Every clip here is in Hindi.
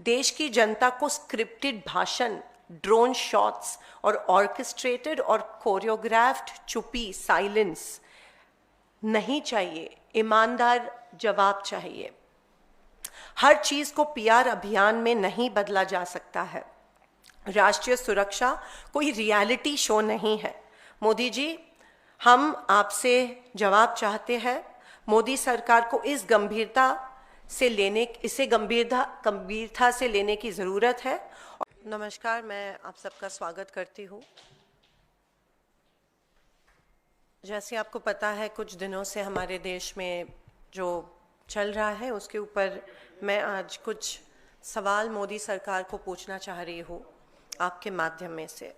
देश की जनता को स्क्रिप्टेड भाषण, ड्रोन शॉट्स और ऑर्केस्ट्रेटेड और कोरियोग्राफ्ड चुप्पी, साइलेंस नहीं चाहिए। ईमानदार जवाब चाहिए। हर चीज को पीआर अभियान में नहीं बदला जा सकता है। राष्ट्रीय सुरक्षा कोई रियलिटी शो नहीं है। मोदी जी, हम आपसे जवाब चाहते हैं। मोदी सरकार को इसे गंभीरता से लेने की जरूरत है। नमस्कार, मैं आप सबका स्वागत करती हूँ। जैसे आपको पता है, कुछ दिनों से हमारे देश में जो चल रहा है उसके ऊपर मैं आज कुछ सवाल मोदी सरकार को पूछना चाह रही हूँ आपके माध्यम में से।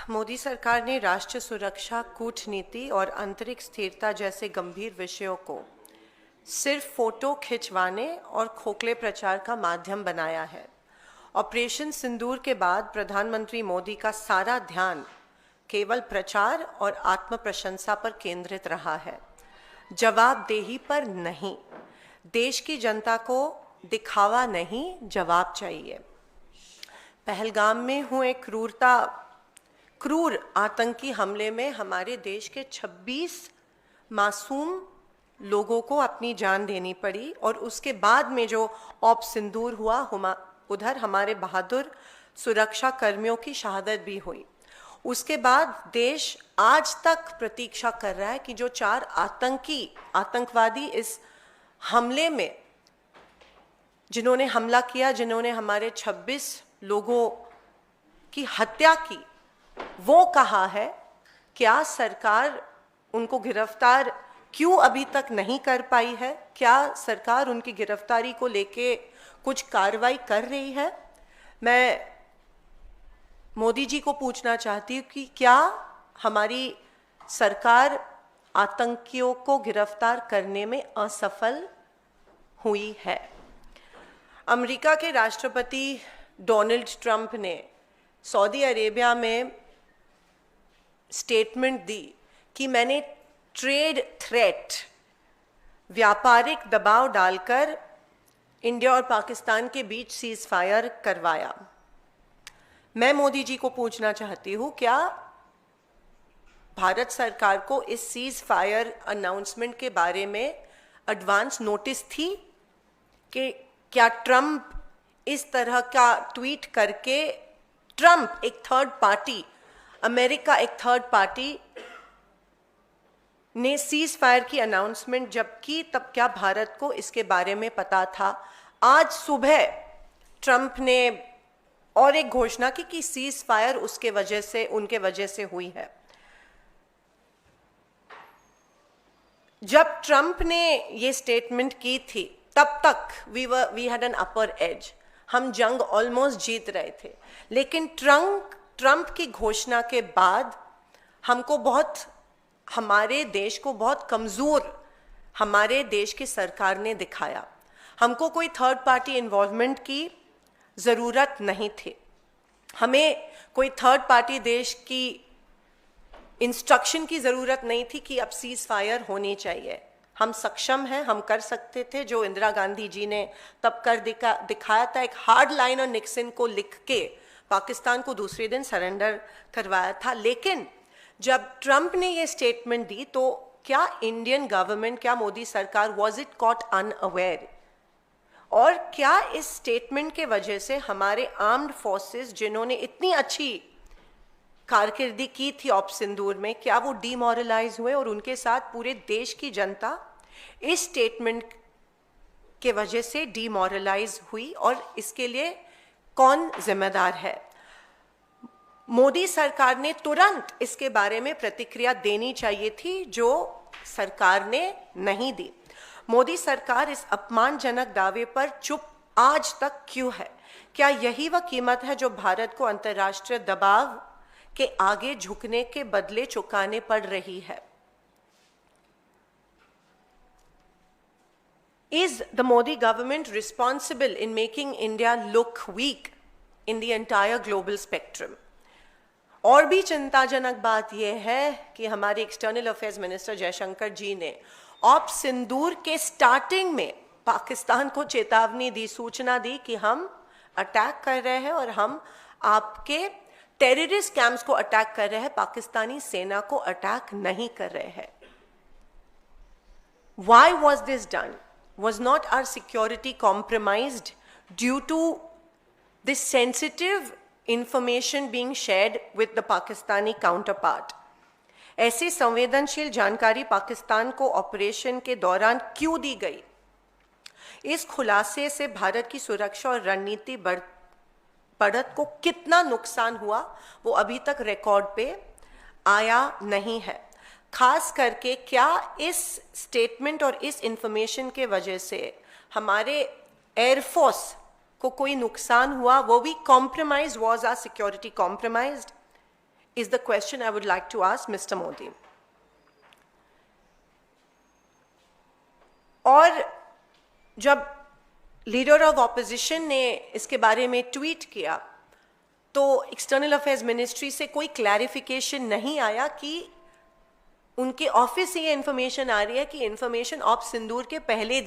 मोदी सरकार ने राष्ट्रीय सुरक्षा, कूटनीति और आंतरिक स्थिरता जैसे गंभीर विषयों को सिर्फ फोटो खिंचवाने और खोखले प्रचार का माध्यम बनाया है। ऑपरेशन सिंदूर के बाद प्रधानमंत्री मोदी का सारा ध्यान केवल प्रचार और आत्म प्रशंसा पर केंद्रित रहा है, जवाबदेही पर नहीं। देश की जनता को दिखावा नहीं, जवाब चाहिए। पहलगाम में हुए क्रूर आतंकी हमले में हमारे देश के 26 मासूम लोगों को अपनी जान देनी पड़ी और उसके बाद में जो ऑप सिंदूर हुआ, उधर हमारे बहादुर सुरक्षा कर्मियों की शहादत भी हुई। उसके बाद देश आज तक प्रतीक्षा कर रहा है कि जो 4 आतंकवादी इस हमले में जिन्होंने हमला किया, जिन्होंने हमारे 26 लोगों की हत्या की, वो कहाँ है? क्या सरकार उनको गिरफ्तार क्यों अभी तक नहीं कर पाई है? क्या सरकार उनकी गिरफ्तारी को लेके कुछ कार्रवाई कर रही है? मैं मोदी जी को पूछना चाहती हूँ कि क्या हमारी सरकार आतंकियों को गिरफ्तार करने में असफल हुई है? अमेरिका के राष्ट्रपति डोनाल्ड ट्रंप ने सऊदी अरेबिया में स्टेटमेंट दी कि मैंने ट्रेड थ्रेट, व्यापारिक दबाव डालकर इंडिया और पाकिस्तान के बीच सीज फायर करवाया। मैं मोदी जी को पूछना चाहती हूँ, क्या भारत सरकार को इस सीज फायर अनाउंसमेंट के बारे में एडवांस नोटिस थी कि क्या ट्रंप इस तरह का ट्वीट करके, ट्रंप एक थर्ड पार्टी, अमेरिका एक थर्ड पार्टी ने सीज फायर की अनाउंसमेंट जब की, तब क्या भारत को इसके बारे में पता था? आज सुबह ट्रंप ने और एक घोषणा की कि सीज फायर उनके वजह से हुई है। जब ट्रंप ने ये स्टेटमेंट की थी, तब तक we had an upper edge, हम जंग ऑलमोस्ट जीत रहे थे। लेकिन ट्रंप की घोषणा के बाद हमारे देश को बहुत कमजोर हमारे देश की सरकार ने दिखाया। हमको कोई थर्ड पार्टी इन्वॉल्वमेंट की जरूरत नहीं थी। हमें कोई थर्ड पार्टी देश की इंस्ट्रक्शन की जरूरत नहीं थी कि अब सीज फायर होनी चाहिए। हम सक्षम हैं, हम कर सकते थे जो इंदिरा गांधी जी ने तब कर दिखाया था। एक हार्ड लाइन और निक्सन को लिख के पाकिस्तान को दूसरे दिन सरेंडर करवाया था। लेकिन जब ट्रंप ने ये स्टेटमेंट दी, तो क्या इंडियन गवर्नमेंट, क्या मोदी सरकार वॉज इट कॉट अनअवेयर? और क्या इस स्टेटमेंट के वजह से हमारे आर्म्ड फोर्सेस, जिन्होंने इतनी अच्छी कारकिर्दी की थी ऑप सिंदूर में, क्या वो डीमोरलाइज हुए और उनके साथ पूरे देश की जनता इस स्टेटमेंट के वजह से डीमोरलाइज हुई? और इसके लिए कौन जिम्मेदार है? मोदी सरकार ने तुरंत इसके बारे में प्रतिक्रिया देनी चाहिए थी, जो सरकार ने नहीं दी। मोदी सरकार इस अपमानजनक दावे पर चुप आज तक क्यों है? क्या यही वह कीमत है जो भारत को अंतर्राष्ट्रीय दबाव के आगे झुकने के बदले चुकाने पड़ रही है? Is the Modi government responsible in making India look weak in the entire global spectrum? और भी चिंताजनक बात यह है कि हमारे एक्सटर्नल अफेयर्स मिनिस्टर जयशंकर जी ने ऑप सिंदूर के स्टार्टिंग में पाकिस्तान को चेतावनी दी, सूचना दी कि हम अटैक कर रहे हैं और हम आपके टेररिस्ट कैंप्स को अटैक कर रहे हैं, पाकिस्तानी सेना को अटैक नहीं कर रहे हैं। Why was this done? Was not our security compromised due to this sensitive information being shared with the Pakistani counterpart? ऐसी संवेदनशील जानकारी पाकिस्तान को ऑपरेशन के दौरान क्यों दी गई? इस खुलासे से भारत की सुरक्षा और रणनीति बढ़त को कितना नुकसान हुआ वो अभी तक रिकॉर्ड पे आया नहीं है। खास करके क्या इस स्टेटमेंट और इस इंफॉर्मेशन के वजह से हमारे एयरफोर्स को कोई नुकसान हुआ, वो भी compromise, was our security compromised, is the question I would like to ask mister Modi. और जब लीडर ऑफ ऑपोजिशन ने इसके बारे में ट्वीट किया तो एक्सटर्नल अफेयर्स मिनिस्ट्री से कोई क्लैरिफिकेशन नहीं आया कि उनके ऑफिस से ये इंफॉर्मेशन आ रही है कि इंफॉर्मेशन ऑप सिंदूर के पहले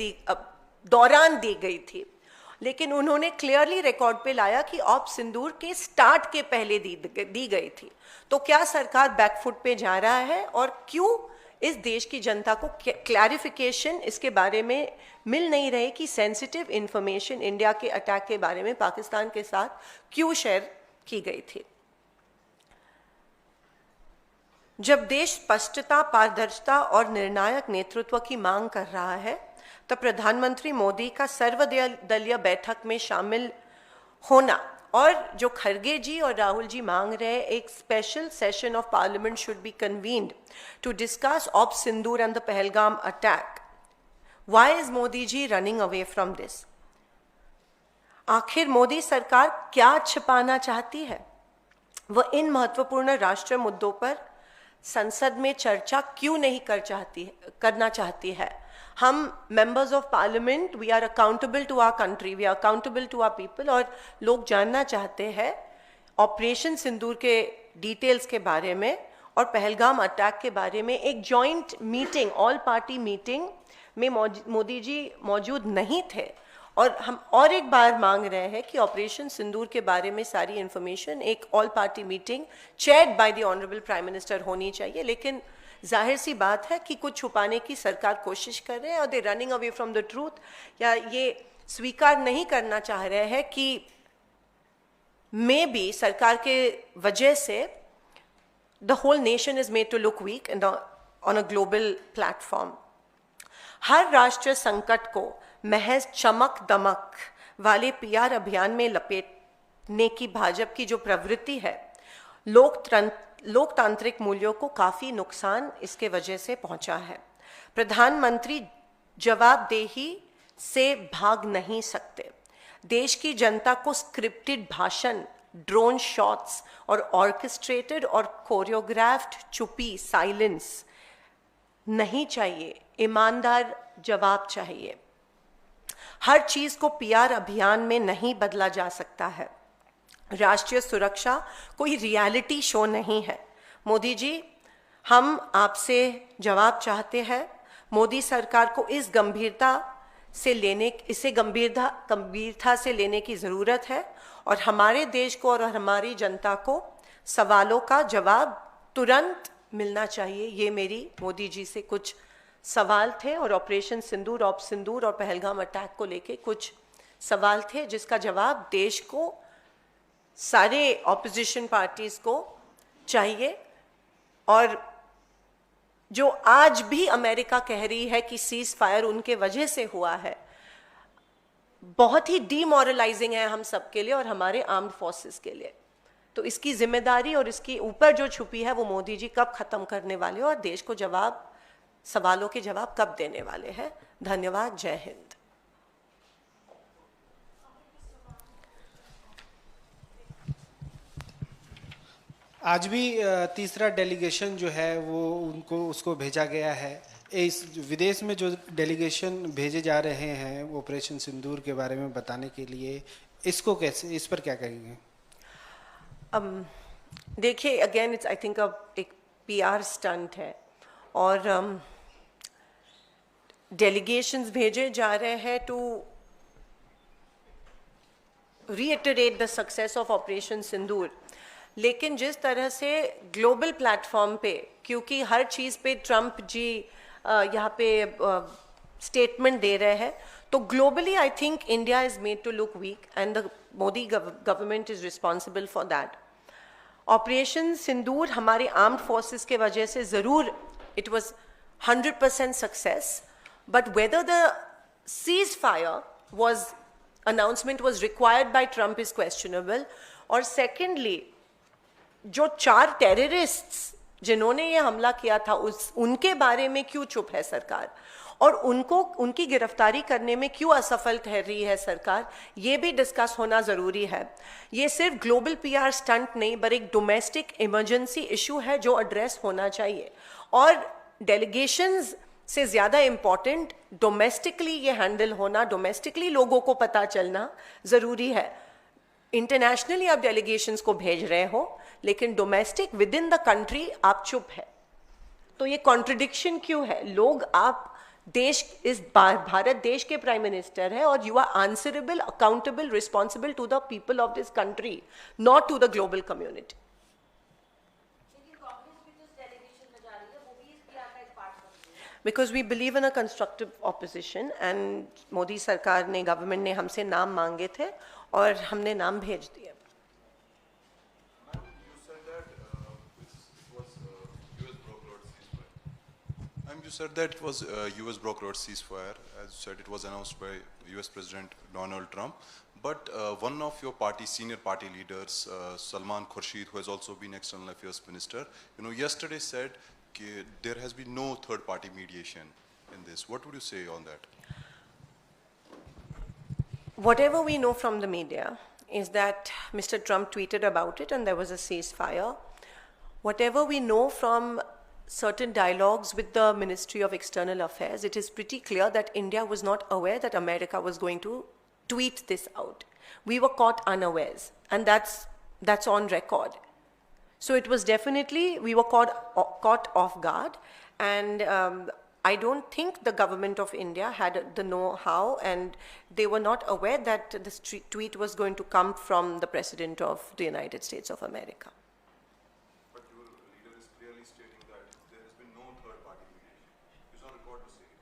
दौरान दी गई थी, लेकिन उन्होंने क्लियरली रिकॉर्ड पे लाया कि ऑप सिंदूर के स्टार्ट के पहले दी गई थी। तो क्या सरकार बैकफुट पे जा रहा है और क्यों इस देश की जनता को क्लैरिफिकेशन इसके बारे में मिल नहीं रहे कि सेंसिटिव इंफॉर्मेशन इंडिया के अटैक के बारे में पाकिस्तान के साथ क्यों शेयर की गई थी? जब देश स्पष्टता, पारदर्शिता और निर्णायक नेतृत्व की मांग कर रहा है, तब प्रधानमंत्री मोदी का सर्वदलीय बैठक में शामिल होना और जो खरगे जी और राहुल जी मांग रहे हैं, एक special session of parliament should be convened to discuss op Sindoor and the Pahalgam attack. Why is Modi ji running away from this? आखिर मोदी सरकार क्या छिपाना चाहती है? वह इन महत्वपूर्ण राष्ट्रीय मुद्दों पर संसद में चर्चा क्यों नहीं करना चाहती है? हम members of parliament, we are accountable to our country, we are accountable to our people, और लोग जानना चाहते हैं ऑपरेशन सिंदूर के डिटेल्स के बारे में और पहलगाम अटैक के बारे में। एक joint meeting, all party meeting में मोदी जी मौजूद नहीं थे और हम और एक बार मांग रहे हैं कि ऑपरेशन सिंदूर के बारे में सारी इंफॉर्मेशन एक all party meeting chaired by the honourable prime minister होनी चाहिए। लेकिन जाहिर सी बात है कि कुछ छुपाने की सरकार कोशिश कर रहे हैं और दे running away from the truth, या ये स्वीकार नहीं करना चाह रहे हैं कि मे बी सरकार के वजह से the whole nation is made to look weak on a global platform. हर राष्ट्रीय संकट को महज चमक दमक वाले पीआर अभियान में लपेटने की भाजपा की जो प्रवृत्ति है, लोकतांत्रिक मूल्यों को काफी नुकसान इसके वजह से पहुंचा है। प्रधानमंत्री जवाबदेही से भाग नहीं सकते। देश की जनता को स्क्रिप्टेड भाषण, ड्रोन शॉट्स और ऑर्केस्ट्रेटेड और कोरियोग्राफ्ड चुप्पी, साइलेंस नहीं चाहिए। ईमानदार जवाब चाहिए। हर चीज को पीआर अभियान में नहीं बदला जा सकता है। राष्ट्रीय सुरक्षा कोई रियलिटी शो नहीं है। मोदी जी, हम आपसे जवाब चाहते हैं। मोदी सरकार को इसे गंभीरता से लेने की जरूरत है और हमारे देश को और हमारी जनता को सवालों का जवाब तुरंत मिलना चाहिए। ये मेरी मोदी जी से कुछ सवाल थे और ऑपरेशन सिंदूर, ऑप सिंदूर और पहलगाम अटैक को लेके कुछ सवाल थे जिसका जवाब देश को, सारे ऑपोजिशन पार्टीज को चाहिए। और जो आज भी अमेरिका कह रही है कि सीज फायर उनके वजह से हुआ है, बहुत ही डीमोरलाइजिंग है हम सब के लिए और हमारे आर्म्ड फोर्सेस के लिए। तो इसकी जिम्मेदारी और इसके ऊपर जो छुपी है वो मोदी जी कब खत्म करने वाले और देश को सवालों के जवाब कब देने वाले हैं? धन्यवाद। जय हिंद। आज भी तीसरा डेलीगेशन जो है वो उसको भेजा गया है। इस विदेश में जो डेलीगेशन भेजे जा रहे हैं ऑपरेशन सिंदूर के बारे में बताने के लिए, इसको कैसे, इस पर क्या कहेंगे? देखिए, अगेन इट्स आई थिंक एक पीआर स्टंट है और delegations भेजे जा रहे हैं to reiterate the success of Operation Sindoor, लेकिन जिस तरह से ग्लोबल प्लेटफॉर्म पे, क्योंकि हर चीज़ पे ट्रंप जी यहाँ पे स्टेटमेंट दे रहे हैं, तो globally I think India is made to look weak and the Modi government is responsible for that. Operation Sindoor हमारे आर्म्ड फोर्सेस के वजह से ज़रूर it was 100% success, but whether the cease fire was announcement was required by Trump is questionable. और secondly, जो 4 टेररिस्ट्स जिन्होंने ये हमला किया था उनके बारे में क्यों चुप है सरकार, और उनकी गिरफ्तारी करने में क्यों असफल ठहरी है सरकार, ये भी डिस्कस होना ज़रूरी है. ये सिर्फ ग्लोबल पीआर स्टंट नहीं, पर एक डोमेस्टिक इमरजेंसी इशू है जो एड्रेस होना चाहिए. और डेलीगेशंस से ज़्यादा इम्पॉर्टेंट डोमेस्टिकली ये हैंडल होना, डोमेस्टिकली लोगों को पता चलना ज़रूरी है. इंटरनेशनली आप डेलीगेशंस को भेज रहे हो, लेकिन domestic with in the country आप चुप है. तो ये कॉन्ट्रडिक्शन क्यों है? लोग, आप देश, इस भारत देश के प्राइम मिनिस्टर हैं और you are answerable, accountable, responsible to the people of this country, not to the global community. Because we believe in a constructive opposition and Modi सरकार ने, गवर्नमेंट ने हमसे नाम मांगे थे और हमने नाम भेज दिए. You said that it was US brokered ceasefire. As you said, it was announced by US President Donald Trump. But one of your party, senior party leaders, Salman Khurshid, who has also been External Affairs Minister, yesterday said there has been no third-party mediation in this. What would you say on that? Whatever we know from the media is that Mr. Trump tweeted about it and there was a ceasefire. Whatever we know from certain dialogues with the Ministry of External Affairs, it is pretty clear that India was not aware that America was going to tweet this out. We were caught unawares, and that's on record. So it was definitely, we were caught off guard, and I don't think the government of India had the know-how, and they were not aware that this tweet was going to come from the President of the United States of America. But your leader is clearly stating that there has been no third-party mediation. He was on record to say it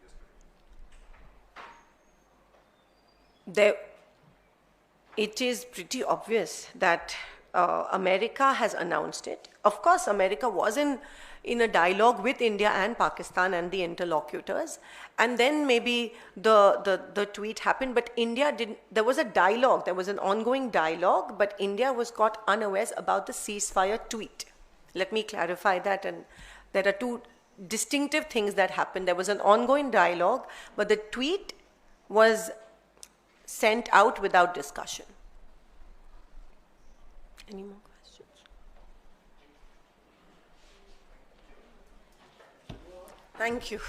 yesterday. It is pretty obvious that America has announced it. Of course, America was in a dialogue with India and Pakistan and the interlocutors, and then maybe the tweet happened, but India didn't. There was a dialogue, there was an ongoing dialogue, but India was caught unawares about the ceasefire tweet. Let me clarify that, and there are 2 distinctive things that happened. There was an ongoing dialogue, but the tweet was sent out without discussion. Any more questions? Thank you.